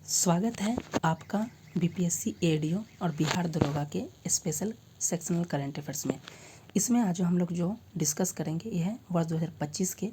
स्वागत है आपका बीपीएससी एडीओ और बिहार दरोगा के स्पेशल सेक्शनल करंट अफेयर्स में। इसमें आज हम लोग जो डिस्कस करेंगे यह है वर्ष 2025 के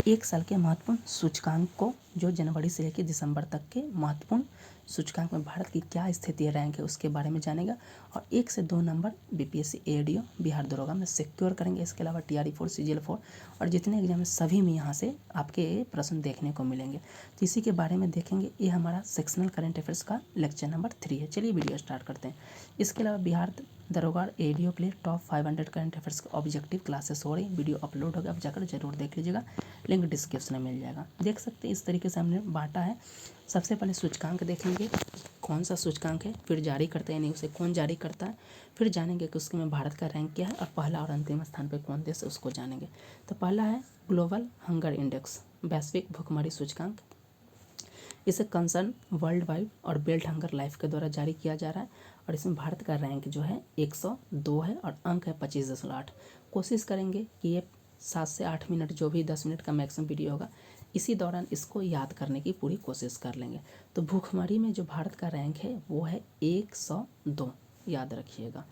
एक साल के महत्वपूर्ण सूचकांक को, जो जनवरी से लेकर दिसंबर तक के महत्वपूर्ण सूचकांक में भारत की क्या स्थिति रैंक है उसके बारे में जानेगा और 1 से 2 नंबर बीपीएससी एडीओ बिहार दरोगा में सिक्योर करेंगे। इसके अलावा टीआरई 4 सीजीएल 4 और जितने एग्जाम है सभी में यहाँ से आपके प्रश्न देखने को मिलेंगे, तो इसी के बारे में देखेंगे। ये हमारा सेक्शनल करंट अफेयर्स का लेक्चर नंबर 3 है। चलिए वीडियो स्टार्ट करते हैं। इसके अलावा बिहार दरोगा एडीओ के लिए टॉप 500 करंट अफेयर्स का ऑब्जेक्टिव क्लासेस हो रही, वीडियो अपलोड होगा, आप जाकर जरूर देख लीजिएगा, लिंक डिस्क्रिप्शन में मिल जाएगा। देख सकते हैं इस तरीके से हमने बांटा है। सबसे पहले सूचकांक देखेंगे, कौन सा सूचकांक है, फिर जारी करते हैं नहीं उसे कौन जारी करता है, फिर जानेंगे कि उसके में भारत का रैंक क्या है और पहला और अंतिम स्थान पर कौन देश है उसको जानेंगे। तो पहला है ग्लोबल हंगर इंडेक्स, वैश्विक भूखमरी सूचकांक। इसे कंसर्न वर्ल्ड वाइड और बेल्ट हंगर लाइफ के द्वारा जारी किया जा रहा है और इसमें भारत का रैंक जो है 102 है और अंक है 25.8। कोशिश करेंगे कि ये 7 से 8 मिनट, जो भी 10 मिनट का मैक्सिमम वीडियो होगा, इसी दौरान इसको याद करने की पूरी कोशिश कर लेंगे। तो भूखमरी में जो भारत का रैंक है वो है 102, याद रखिएगा।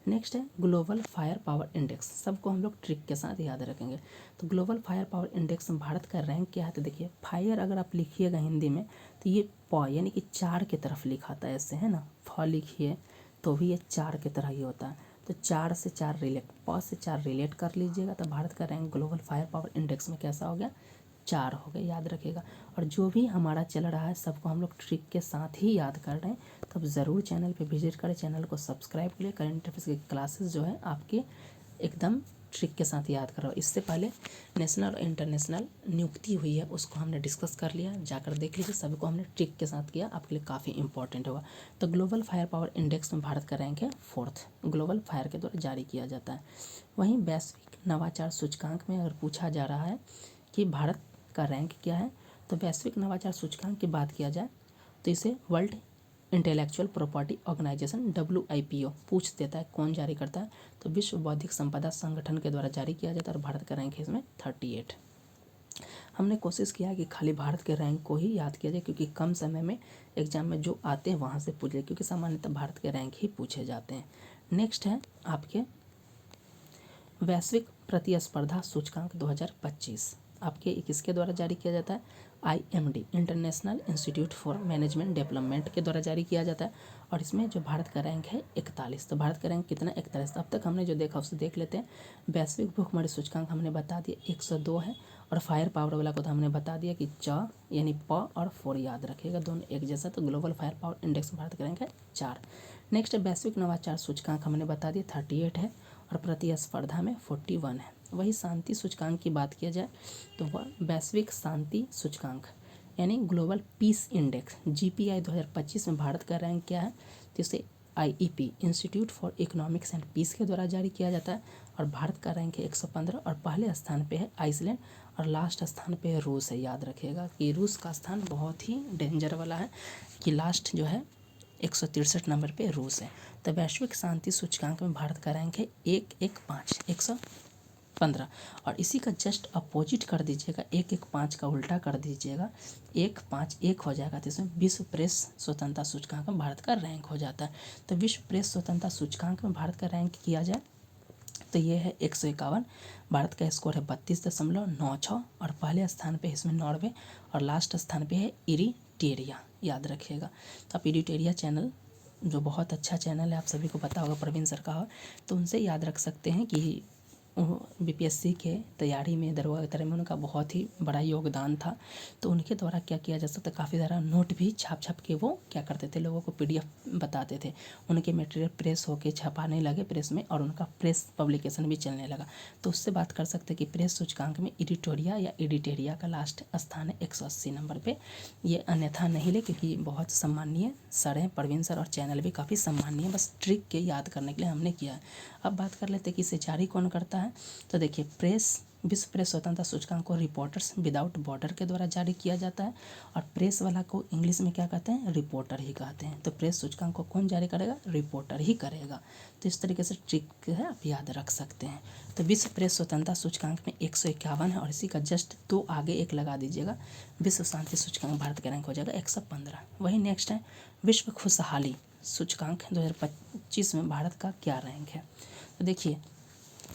नेक्स्ट है ग्लोबल फायर पावर इंडेक्स, सबको हम लोग ट्रिक के साथ याद रखेंगे। तो ग्लोबल फायर पावर इंडेक्स में भारत का रैंक क्या है, तो देखिए फायर अगर आप लिखिएगा हिंदी में तो ये प यानी कि 4 की तरफ लिखा था, ऐसे है ना, फ लिखिए तो भी ये 4 की तरह ही होता है। तो 4 से 4 रिलेट, प से 4 रिलेट कर लीजिएगा तो भारत का rank global fire power index में कैसा हो गया, 4 हो गए, याद रखिएगा। और जो भी हमारा चल रहा है सबको हम लोग ट्रिक के साथ ही याद कर रहे हैं, तो अब ज़रूर चैनल पे विजिट करें, चैनल को सब्सक्राइब करें। करंट अफेयर्स की क्लासेस जो है आपके एकदम ट्रिक के साथ याद करो। इससे पहले नेशनल और इंटरनेशनल नियुक्ति हुई है उसको हमने डिस्कस कर लिया, जाकर देख लीजिए, सभी को हमने ट्रिक के साथ किया, आपके लिए काफ़ी इंपॉर्टेंट होगा। तो ग्लोबल फायर पावर इंडेक्स में भारत का रैंक है 4th, ग्लोबल फायर के द्वारा जारी किया जाता है। वहीं वैश्विक नवाचार सूचकांक में अगर पूछा जा रहा है कि भारत का रैंक क्या है, तो वैश्विक नवाचार सूचकांक की बात किया जाए तो इसे World Intellectual Property Organization WIPO पूछ देता है, कौन जारी करता है, तो विश्व बौद्धिक संपदा संगठन के द्वारा जारी किया जाता है और भारत का रैंक है इसमें 38। हमने कोशिश किया कि खाली भारत के रैंक को ही याद किया जाए, क्योंकि कम समय में एग्जाम में जो आते हैं वहाँ से पूछ ले, क्योंकि सामान्यतः भारत के रैंक ही पूछे जाते हैं। नेक्स्ट है आपके वैश्विक प्रतिस्पर्धा सूचकांक 2025, आपके किसके द्वारा जारी किया जाता है, IMD international institute for management development के द्वारा जारी किया जाता है और इसमें जो भारत का रैंक है 41। तो भारत का रैंक कितना, 41। अब तक हमने जो देखा उससे देख लेते हैं। वैश्विक भूखमरी सूचकांक हमने बता दिया 102 है और फायर पावर वाला को तो हमने बता दिया कि च यानी प और 4 याद रखिएगा, दोनों एक जैसा। तो global fire power index Bharat का रैंक है 4। नेक्स्ट वैश्विक नवाचार सूचकांक हमने बता दिया 38 है और प्रतिस्पर्धा में 41 है। वही शांति सूचकांक की बात किया जाए तो वह वैश्विक शांति सूचकांक यानी ग्लोबल पीस इंडेक्स GPI 2025 में भारत का रैंक क्या है, तो इसे IEP Institute for Economics and Peace के द्वारा जारी किया जाता है और भारत का रैंक है 115 और पहले स्थान पे है आइसलैंड और लास्ट स्थान पे है रूस है। याद रखिएगा कि रूस का स्थान बहुत ही डेंजर वाला है, कि लास्ट जो है 163 नंबर पे रूस है। तो वैश्विक शांति सूचकांक में भारत का रैंक है 115 और इसी का जस्ट अपोजिट कर दीजिएगा, 115 का उल्टा कर दीजिएगा, 151 हो जाएगा, तो इसमें विश्व प्रेस स्वतंत्रता सूचकांक में भारत का रैंक हो जाता है। तो विश्व प्रेस स्वतंत्रता सूचकांक में भारत का रैंक किया जाए तो ये है 151, भारत का स्कोर है 32.96 और पहले स्थान पे इसमें नॉर्वे और लास्ट स्थान पे है इरिटेरिया, याद रखिएगा। तो आप इरिटेरिया चैनल जो बहुत अच्छा चैनल है, आप सभी को पता होगा, प्रवीण सर का हो, तो उनसे याद रख सकते हैं कि BPSC के तैयारी में, दरोगा की तैयारी में उनका बहुत ही बड़ा योगदान था। तो उनके द्वारा क्या किया जा सकता है, काफ़ी सारा नोट भी छाप छाप के वो क्या करते थे, लोगों को PDF बताते थे। उनके मटेरियल प्रेस होके छपाने लगे प्रेस में और उनका प्रेस पब्लिकेशन भी चलने लगा। तो उससे बात कर सकते हैं कि प्रेस सूचकांक में इडिटोरिया या इडिटेरिया का लास्ट स्थान है 180 नंबर पर। ये अन्यथा नहीं ले, क्योंकि बहुत सम्मानीय सर हैं प्रवीण सर और चैनल भी काफ़ी सम्मानीय, बस ट्रिक के याद करने के लिए हमने किया है। अब बात कर लेते हैं कि इसे जारी कौन करता है। तो देखिए प्रेस विश्व प्रेस स्वतंत्रता सूचकांक को रिपोर्टर्स विदाउट बॉर्डर के द्वारा जारी किया जाता है, और प्रेस वाला को इंग्लिश में क्या कहते हैं, रिपोर्टर ही कहते हैं। तो प्रेस सूचकांक को कौन जारी करेगा, रिपोर्टर ही करेगा। तो इस तरीके से ट्रिक है, आप याद रख सकते हैं। तो विश्व प्रेस स्वतंत्रता सूचकांक में 151 है, और इसी का जस्ट 2 आगे 1 लगा दीजिएगा, विश्व शांति सूचकांक भारत का रैंक हो जाएगा 115। वही नेक्स्ट है विश्व खुशहाली सूचकांक 2025 में भारत का क्या रैंक है। तो देखिए,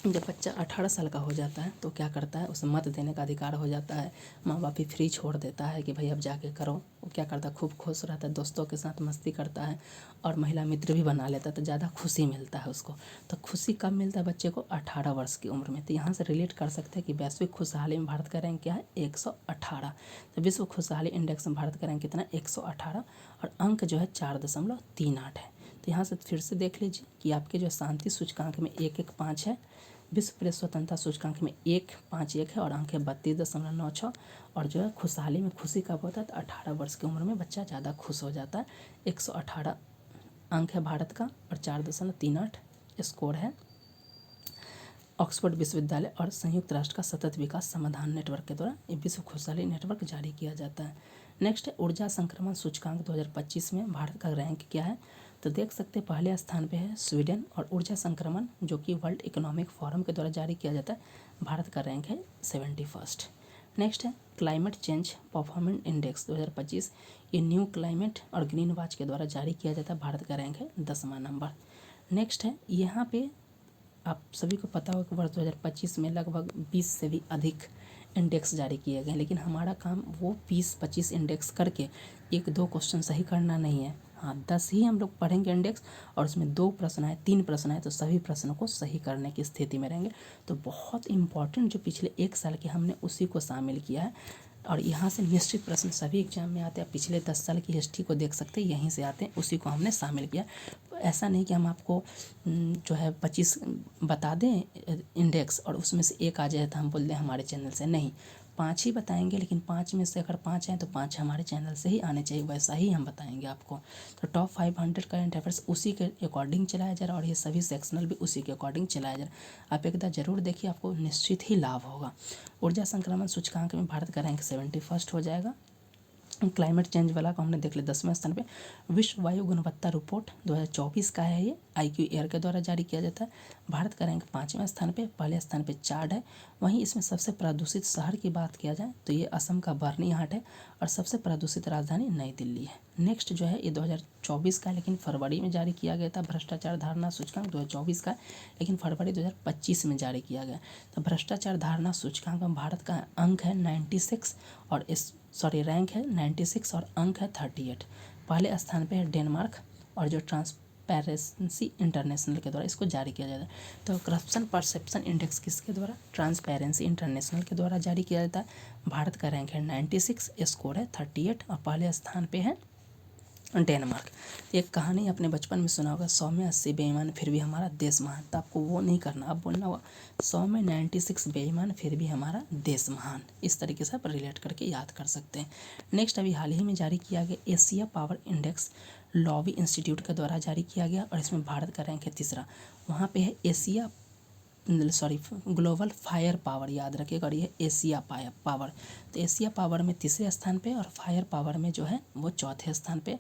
जब बच्चा 18 साल का हो जाता है तो क्या करता है, उसे मत देने का अधिकार हो जाता है, माँ बाप ही फ्री छोड़ देता है कि भाई अब जाके करो। वो क्या करता है, खूब खुश रहता है, दोस्तों के साथ मस्ती करता है, और महिला मित्र भी बना लेता है, तो ज़्यादा खुशी मिलता है उसको। तो खुशी कब मिलता है बच्चे को, 18 वर्ष की उम्र में। तो यहाँ से रिलेट कर सकते हैं कि वैश्विक खुशहाली में भारत का रैंक क्या है, 118। तो विश्व खुशहाली इंडेक्स में भारत का रैंक कितना, 118, और अंक जो है 4.38 है। तो यहाँ से फिर से देख लीजिए कि आपके जो शांति सूचकांक में 115 है, विश्व प्रेस स्वतंत्रता सूचकांक में 151 है, और अंक है 32.96। और जो है खुशहाली में खुशी कब होता है, तो 18 वर्ष की उम्र में बच्चा ज़्यादा खुश हो जाता है। 118 अंक है भारत का, और 4.38 स्कोर है। ऑक्सफोर्ड विश्वविद्यालय और संयुक्त राष्ट्र का सतत विकास समाधान नेटवर्क के द्वारा ये विश्व खुशहाली नेटवर्क जारी किया जाता है। नेक्स्ट है ऊर्जा संक्रमण सूचकांक 2025 में भारत का रैंक क्या है। तो देख सकते हैं पहले स्थान पे है स्वीडन, और ऊर्जा संक्रमण जो कि वर्ल्ड इकोनॉमिक फोरम के द्वारा जारी किया जाता है, भारत का रैंक है 71st। नेक्स्ट है क्लाइमेट चेंज परफॉर्मेंस इंडेक्स 2025, ये न्यू क्लाइमेट और ग्रीन वॉच के द्वारा जारी किया जाता है, भारत का रैंक है 10वां नंबर। नेक्स्ट है, यहाँ पे आप सभी को पता होगा कि वर्ष 2025 में लगभग 20 से भी अधिक इंडेक्स जारी किए गए, लेकिन हमारा काम वो 20-25 इंडेक्स करके 1-2 क्वेश्चन सही करना नहीं है। हाँ, 10 ही हम लोग पढ़ेंगे इंडेक्स, और उसमें 2 प्रश्न आए, 3 प्रश्न आए, तो सभी प्रश्नों को सही करने की स्थिति में रहेंगे। तो बहुत इंपॉर्टेंट जो पिछले 1 साल के हमने उसी को शामिल किया है, और यहाँ से निश्चित प्रश्न सभी एग्जाम में आते हैं। पिछले 10 साल की हिस्ट्री को देख सकते हैं, यहीं से आते हैं, उसी को हमने शामिल किया। ऐसा नहीं कि हम आपको जो है 25 बता दें इंडेक्स, और उसमें से 1 आ जाए तो हम बोल दें हमारे चैनल से। नहीं, 5 ही बताएंगे, लेकिन 5 में से अगर 5 हैं तो 5 हमारे चैनल से ही आने चाहिए, वैसा ही हम बताएंगे आपको। तो टॉप 500 करंट अफेयर्स उसी के अकॉर्डिंग चलाया जा रहा है, और ये सभी सेक्शनल भी उसी के अकॉर्डिंग चलाया जा रहा है। आप एक बार जरूर देखिए, आपको निश्चित ही लाभ होगा। ऊर्जा संक्रमण सूचकांक में भारत का रैंक 71st हो जाएगा। क्लाइमेट चेंज वाला को हमने देख लिया 10वें स्थान पे। विश्व वायु गुणवत्ता रिपोर्ट 2024 का है, ये IQ एयर के द्वारा जारी किया जाता है, भारत का रैंक 5वें स्थान पे, पहले स्थान पे चार्ड है। वहीं इसमें सबसे प्रदूषित शहर की बात किया जाए तो ये असम का बर्नीहाट है, और सबसे प्रदूषित राजधानी नई दिल्ली है। नेक्स्ट जो है ये 2024 का, लेकिन फरवरी में जारी किया गया था, भ्रष्टाचार धारणा सूचकांक 2024 का, लेकिन फरवरी 2025 में जारी किया गया। तो भ्रष्टाचार धारणा सूचकांक में भारत का अंक है 96, और रैंक है 96, और अंक है 38। पहले स्थान पे है डेनमार्क, और जो ट्रांसपेरेंसी इंटरनेशनल के द्वारा इसको जारी किया जाता है। तो करप्शन परसेप्शन इंडेक्स किसके द्वारा, ट्रांसपेरेंसी इंटरनेशनल के द्वारा जारी किया जाता है। भारत का रैंक है 96, स्कोर है 38, और पहले स्थान पे है डेनमार्क। एक कहानी अपने बचपन में सुना होगा, 100 में 80 बेईमान फिर भी हमारा देश महान। तो आपको वो नहीं करना, अब बोलना होगा 100 में 96 बेईमान फिर भी हमारा देश महान। इस तरीके से आप रिलेट करके याद कर सकते हैं। नेक्स्ट अभी हाल ही में जारी किया गया Asia power index lobby institute के द्वारा जारी किया गया, और इसमें भारत का रैंक है 3रा। वहाँ पे है ग्लोबल फायर पावर, याद रखिएगा, और ये एशिया पावर। तो एशिया पावर में 3रे स्थान पे, और फायर पावर में जो है वो 4थे स्थान पे।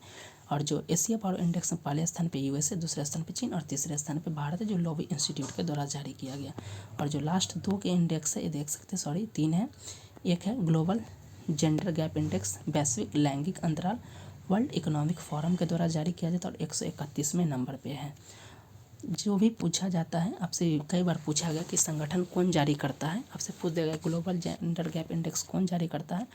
और जो एशिया पावर इंडेक्स में पहले स्थान पे USA, दूसरे स्थान पे चीन, और तीसरे स्थान पे भारत है, जो लॉबी इंस्टीट्यूट के द्वारा जारी किया गया। और जो लास्ट 2 के इंडेक्स है, ये देख सकते हैं, 3 है। एक है ग्लोबल जेंडर गैप इंडेक्स, वैश्विक लैंगिक अंतराल, वर्ल्ड इकोनॉमिक फोरम के द्वारा जारी किया जाता है, और 131वें नंबर पे है। जो भी पूछा जाता है आपसे, कई बार पूछा गया कि संगठन कौन जारी करता है, आपसे पूछ देगा ग्लोबल जेंडर गैप इंडेक्स कौन जारी करता है,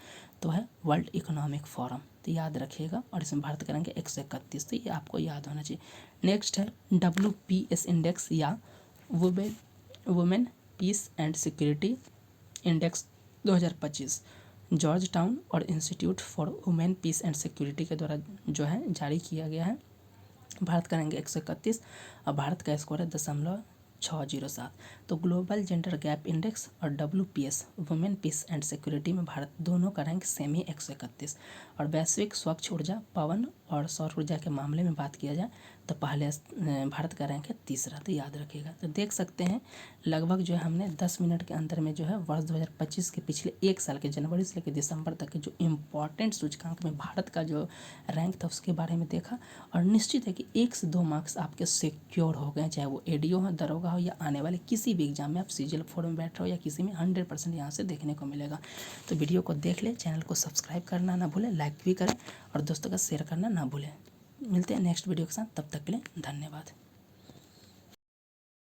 तो है वर्ल्ड इकोनॉमिक फोरम। तो याद रखिएगा, और इसमें भारत का रैंक है 131, तो ये आपको याद होना चाहिए। नेक्स्ट है WPS इंडेक्स, या women peace and security index 2025, Georgetown और institute for women peace and security के द्वारा जो है जारी किया गया है। भारत का रैंक 131, और भारत का स्कोर है 0.607। तो ग्लोबल जेंडर गैप इंडेक्स और WPS women peace and security में भारत दोनों का रैंक सेम ही 131। और वैश्विक स्वच्छ ऊर्जा पवन और सौर ऊर्जा के मामले में बात किया जाए तो पहले भारत का रैंक है तीसरा, तो याद रखिएगा। तो देख सकते हैं लगभग जो है हमने 10 मिनट के अंदर में जो है वर्ष 2025 के पिछले एक साल के जनवरी से लेकर दिसंबर तक के जो इम्पॉर्टेंट सूचकांक में भारत का जो रैंक था उसके बारे में देखा। और निश्चित है कि 1 से 2 मार्क्स आपके सिक्योर हो गए, चाहे वो एडीओ हो, दरोगा हो या आने वाले किसी भी एग्जाम में आप सीजीएल 4 में बैठ रहे हो या किसी में 100% यहाँ से देखने को मिलेगा। तो वीडियो को देख ले, चैनल को सब्सक्राइब करना ना भूलें, लाइक भी करें और दोस्तों का शेयर करना ना भूलें। मिलते हैं नेक्स्ट वीडियो के साथ, तब तक के लिए धन्यवाद।